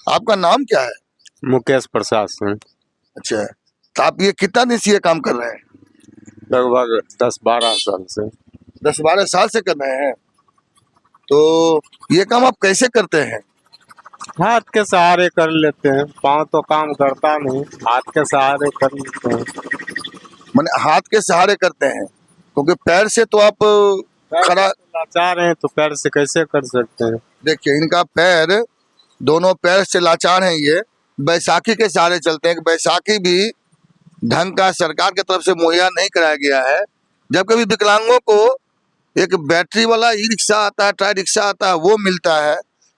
आपका नाम क्या है? मुकेश प्रसाद सिंह। अच्छा, तो आप ये कितना दिन से ये काम कर रहे हैं? लगभग 10-12 साल से। 10-12 साल से कर रहे हैं। तो ये काम आप कैसे करते हैं? हाथ के सहारे कर लेते हैं, पाँव तो काम करता नहीं, हाथ के सहारे कर लेते हैं। माने हाथ के सहारे करते हैं, क्योंकि पैर से तो आप पैर से खड़ा। तो लाचार हैं, तो पैर से कैसे कर सकते हैं। देखिए इनका पैर, दोनों पैर से लाचार हैं ये। बैसाखी के सहारे चलते हैं। बैसाखी भी ढंग का सरकार की तरफ से मुहैया नहीं कराया गया है। जब कभी विकलांगों को एक बैटरी वाला ई रिक्शा आता है, ट्राई रिक्शा आता है, वो मिलता है।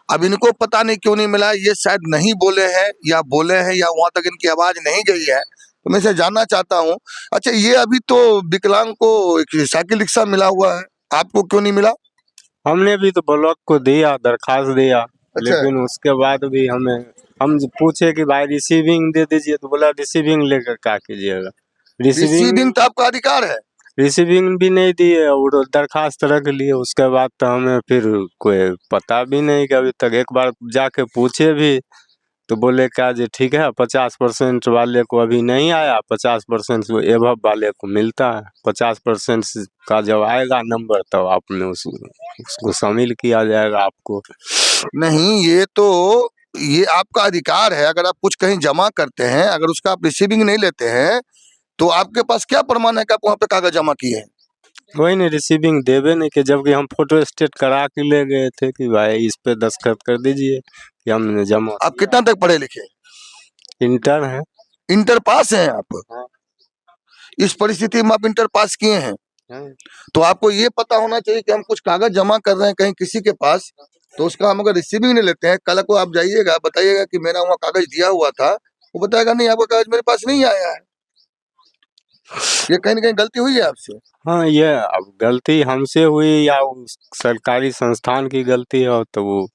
अब इनको पता नहीं क्यों नहीं मिला, ये शायद नहीं बोले हैं या बोले हैं या वहां तक इनकी आवाज नहीं गई है। तो मैं इसे जानना चाहता हूँ। अच्छा, ये अभी तो विकलांग को एक साइकिल रिक्शा मिला हुआ है, आपको क्यों नहीं मिला? हमने भी तो ब्लॉक को दिया, दरखास्त दिया, अच्छा, लेकिन उसके बाद भी हम पूछे कि भाई रिसीविंग दे दीजिए, तो बोला रिसीविंग लेकर क्या कीजिएगा। रिसीविंग रिसीविंग तो आपका अधिकार है। रिसीविंग भी नहीं दिए और दरखास्त रख लिए। उसके बाद तो हमें फिर कोई पता भी नहीं कि अभी तक। एक बार जाके पूछे भी तो बोले क्या जी ठीक है, 50% वाले को अभी नहीं आया, 50% एभव वाले को मिलता है। 50% का जब आएगा नंबर तब आपने उसको शामिल किया जाएगा आपको। नहीं, ये आपका अधिकार है। अगर आप कुछ कहीं जमा करते हैं, अगर उसका आप रिसीविंग नहीं लेते हैं, तो आपके पास क्या प्रमाण है कि आप वहां पे कागज जमा किए हैं? वही नहीं, रिसीविंग देवे नहीं कि, जबकि हम फोटो स्टेट करा के ले गए थे कि भाई इस पे दस्तखत कर दीजिए कि हमने जमा आप कितना तक पढ़े लिखे? इंटर है। इंटर पास हैं आप? हाँ। इस परिस्थिति में आप इंटर पास किए हैं, हाँ। तो आपको ये पता होना चाहिए कि हम कुछ कागज जमा कर रहे हैं कहीं किसी के पास, तो उसका हम अगर रिसीविंग नहीं लेते हैं, कल को आप जाइएगा बताइएगा कि मेरा वहाँ कागज दिया हुआ था, वो बताएगा नहीं आपका कागज मेरे पास नहीं आया है। ये कहीं ना कहीं गलती हुई है आपसे। हाँ, ये अब गलती हमसे हुई या उस सरकारी संस्थान की गलती है, तो वो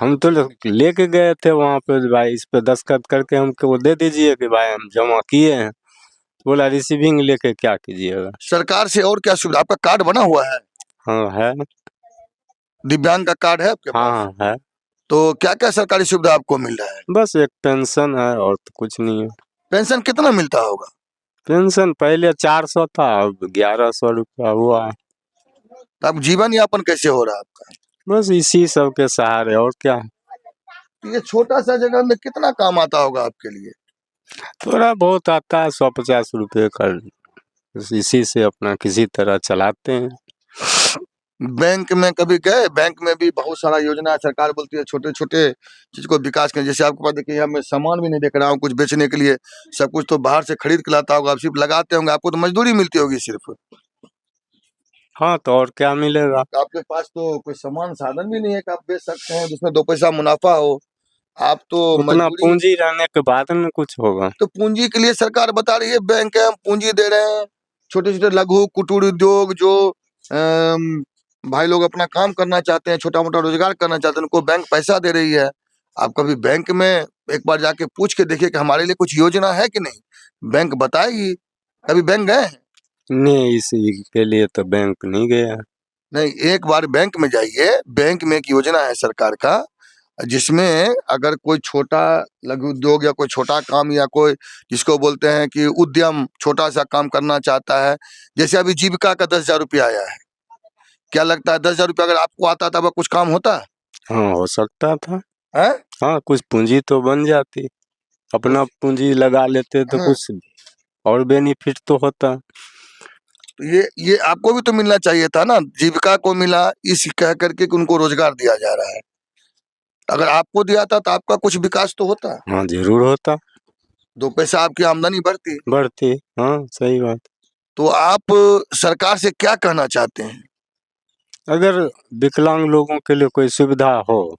हम तो लेके गए थे वहां पे, भाई इस पे दस्तखत करके हमको दे दीजिए कि भाई हम जमा किए हैं। बोला रिसीविंग लेके क्या कीजिएगा। सरकार से और क्या सुविधा? आपका कार्ड बना हुआ है? हाँ है। दिव्यांग का कार्ड है आपके हाँ पास? हाँ है। तो क्या क्या सरकारी सुविधा आपको मिल रहा है? बस एक पेंशन है और तो कुछ नहीं है। पेंशन कितना मिलता होगा? पेंशन पहले 400 था, अब 1100 रुपया हुआ है। तो अब जीवन यापन कैसे हो रहा है आपका? बस इसी सब के सहारे, और क्या। तो ये छोटा सा जगह में कितना काम आता होगा आपके लिए? थोड़ा बहुत आता है, 150 रुपये का। बस इसी से अपना किसी तरह चलाते हैं। बैंक में कभी गए? बैंक में भी बहुत सारा योजना है, सरकार बोलती है छोटे छोटे चीज को विकास करें। जैसे आपके पास देखिए, यहाँ मैं सामान भी नहीं देख रहा हूँ कुछ बेचने के लिए, सब कुछ तो बाहर से खरीद के लाता होगा, आप सिर्फ लगाते होंगे, आपको तो मजदूरी मिलती होगी सिर्फ। हाँ, तो और क्या मिलेगा। तो आपके पास तो कोई सामान साधन भी नहीं है कि आप बेच सकते हैं जिसमें 2 पैसा मुनाफा हो। आप तो उतना मजदूरी। पूंजी रहने के बाद में कुछ होगा। तो पूंजी के लिए सरकार बता रही है बैंक है, हम पूंजी दे रहे हैं। छोटे छोटे लघु कुटीर उद्योग जो भाई लोग अपना काम करना चाहते हैं, छोटा मोटा रोजगार करना चाहते हैं, उनको बैंक पैसा दे रही है। आप कभी बैंक में एक बार जाके पूछ के देखिए कि हमारे लिए कुछ योजना है कि नहीं, बैंक बताएगी। कभी बैंक गए हैं? नहीं, इसी के लिए तो बैंक नहीं गया। नहीं, एक बार बैंक में जाइए। बैंक में एक योजना है सरकार का, जिसमें अगर कोई छोटा लघु उद्योग या कोई छोटा काम या कोई जिसको बोलते हैं कि उद्यम छोटा सा काम करना चाहता है, जैसे अभी जीविका का 10,000 रुपया आया है, क्या लगता है 10,000 रुपया अगर आपको आता तब कुछ काम होता हाँ, हो सकता था। है? हाँ, कुछ पूंजी तो बन जाती, अपना कुछ। पूंजी लगा लेते तो हाँ, कुछ और बेनिफिट तो होता। तो ये आपको भी तो मिलना चाहिए था ना। जीविका को मिला इस कह करके कि उनको रोजगार दिया जा रहा है। अगर आपको दिया था तो आपका कुछ विकास तो होता, हाँ, जरूर होता। 2 पैसा आपकी आमदनी बढ़ती। बढ़ती। हाँ, सही बात। तो आप सरकार से क्या कहना चाहते हैं? अगर विकलांग लोगों के लिए कोई सुविधा हो,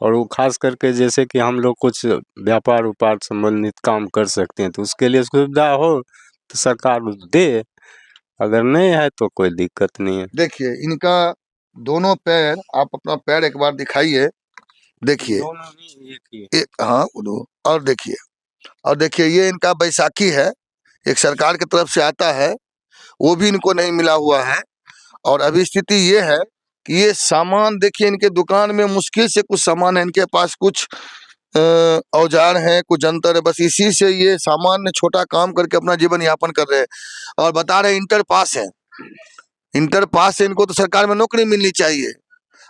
और वो खास करके जैसे कि हम लोग कुछ व्यापार उपार संबंधित काम कर सकते हैं, तो उसके लिए सुविधा हो तो सरकार दे। अगर नहीं है तो कोई दिक्कत नहीं है। देखिए इनका दोनों पैर, आप अपना पैर एक बार दिखाइए। देखिए दोनों ही एक ही। एक, हाँ वो दो, और देखिए, और देखिए ये इनका बैसाखी है, एक सरकार की तरफ से आता है, वो भी इनको नहीं मिला हुआ है। और अभी स्थिति ये है कि ये सामान देखिए, इनके दुकान में मुश्किल से कुछ सामान है इनके पास, कुछ औजार हैं, कुछ जंतर है, बस इसी से ये सामान्य छोटा काम करके अपना जीवन यापन कर रहे हैं। और बता रहे इंटर पास है, इंटर पास है, इनको तो सरकार में नौकरी मिलनी चाहिए।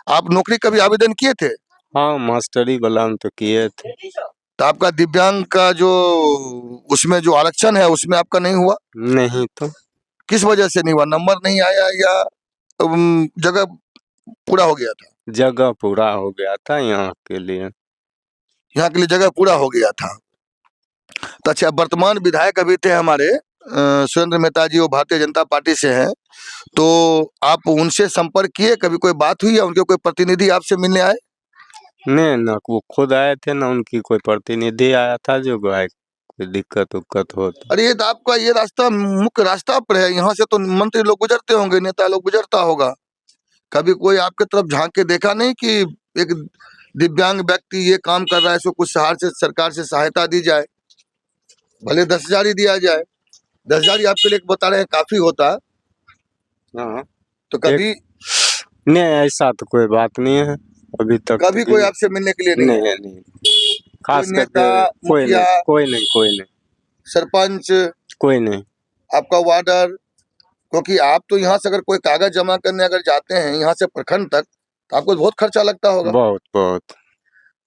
आप नौकरी कभी आवेदन किए थे? हाँ, मास्टरी वाला में तो किए थे। तो आपका दिव्यांग का जो उसमें जो आरक्षण है उसमें आपका नहीं हुआ? नहीं तो किस वजह से नहीं हुआ? नंबर नहीं आया या जगह पूरा हो गया था? जगह पूरा हो गया था यहाँ के लिए। यहाँ के लिए जगह पूरा हो गया था। तो अच्छा, वर्तमान विधायक अभी थे हमारे सुरेंद्र मेहता जी, वो भारतीय जनता पार्टी से हैं, तो आप उनसे संपर्क किए, कभी कोई बात हुई या उनके कोई प्रतिनिधि आपसे मिलने आए? नहीं, ना वो खुद आए थे ना उनकी कोई प्रतिनिधि आया था जो गाय कोई दिक्कत उक्कत हो तो। अरे ये तो आपका ये रास्ता मुख्य रास्ता पर है, यहाँ से तो मंत्री लोग गुजरते होंगे, नेता लोग गुजरता होगा। कभी कोई आपके तरफ झांक के देखा नहीं कि एक दिव्यांग व्यक्ति ये काम कर रहा है, इसको कुछ सरकार से सहायता दी जाए, भले 10,000 ही दिया जाए। 10,000 ही आपके लिए बता रहे हैं काफी होता, हाँ, तो कभी नहीं ऐसा तो कोई बात नहीं है अभी तक। कभी कोई आपसे मिलने के लिए नहीं आया? नहीं, खास कोई करके नेता, मुखिया, कोई नहीं, सरपंच, कोई नहीं। आपका वार्डर? क्योंकि आप तो यहाँ से अगर कोई कागज जमा करने अगर जाते हैं यहाँ से प्रखंड तक, तो आपको बहुत खर्चा लगता होगा, बहुत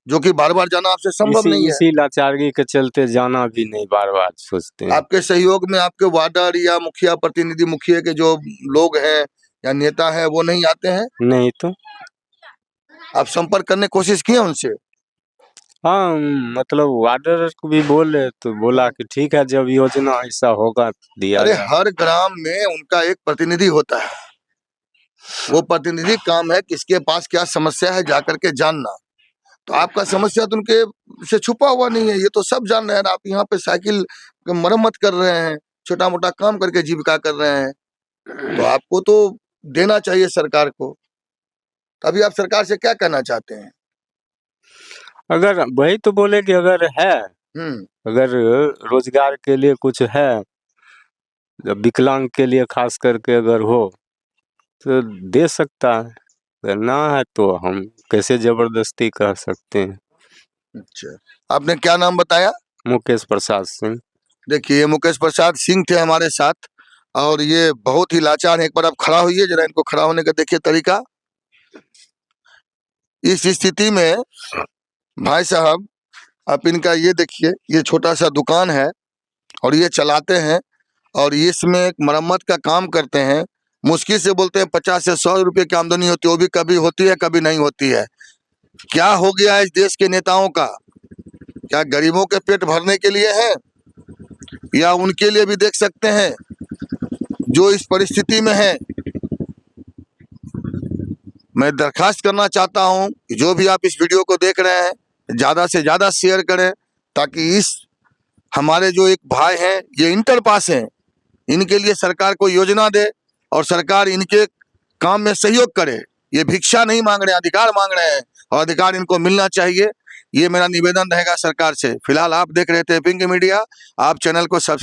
जो कि बार बार जाना आपसे संभव नहीं है। इसी लाचारगी के चलते जाना भी नहीं बार सोचते हैं। आपके सहयोग में आपके वार्डर या मुखिया, प्रतिनिधि मुखिया के जो लोग हैं या नेता हैं वो नहीं आते हैं? नहीं तो आप संपर्क करने की कोशिश किए उनसे? हाँ, मतलब वार्डर को भी बोले तो बोला कि ठीक है जब योजना ऐसा होगा दिया अरे जाएगा। हर ग्राम में उनका एक प्रतिनिधि होता है, वो प्रतिनिधि काम है किसके पास क्या समस्या है जाकर के जानना। तो आपका समस्या तो उनके से छुपा हुआ नहीं है, ये तो सब जान रहे हैं। आप यहाँ पे साइकिल की मरम्मत कर रहे हैं, छोटा मोटा काम करके जीविका कर रहे हैं, तो आपको तो देना चाहिए सरकार को। अभी आप सरकार से क्या कहना चाहते हैं? अगर वही तो बोले कि अगर है, अगर रोजगार के लिए कुछ है, विकलांग के लिए खास करके अगर हो तो दे सकता है, अगर ना है तो हम कैसे जबरदस्ती कर सकते हैं। अच्छा, आपने क्या नाम बताया? मुकेश प्रसाद सिंह। देखिए ये मुकेश प्रसाद सिंह थे हमारे साथ, और ये बहुत ही लाचार है। एक बार आप खड़ा होइए जरा, इनको खड़ा होने का देखिए तरीका। इस स्थिति में भाई साहब आप इनका ये देखिए, ये छोटा सा दुकान है और ये चलाते हैं, और इसमें एक मरम्मत का काम करते हैं। मुश्किल से बोलते हैं 50 से 100 रुपये की आमदनी होती है, वो भी कभी होती है कभी नहीं होती है। क्या हो गया है इस देश के नेताओं का? क्या गरीबों के पेट भरने के लिए है या उनके लिए भी देख सकते हैं जो इस परिस्थिति में है? मैं दरखास्त करना चाहता हूं कि जो भी आप इस वीडियो को देख रहे हैं ज़्यादा से ज़्यादा शेयर करें, ताकि इस हमारे जो एक भाई हैं ये इंटर पास हैं, इनके लिए सरकार को योजना दे और सरकार इनके काम में सहयोग करे। ये भिक्षा नहीं मांग रहे हैं, अधिकार मांग रहे हैं, और अधिकार इनको मिलना चाहिए। ये मेरा निवेदन रहेगा सरकार से। फिलहाल आप देख रहे थे पिंक मीडिया, आप चैनल को सब्सक्राइब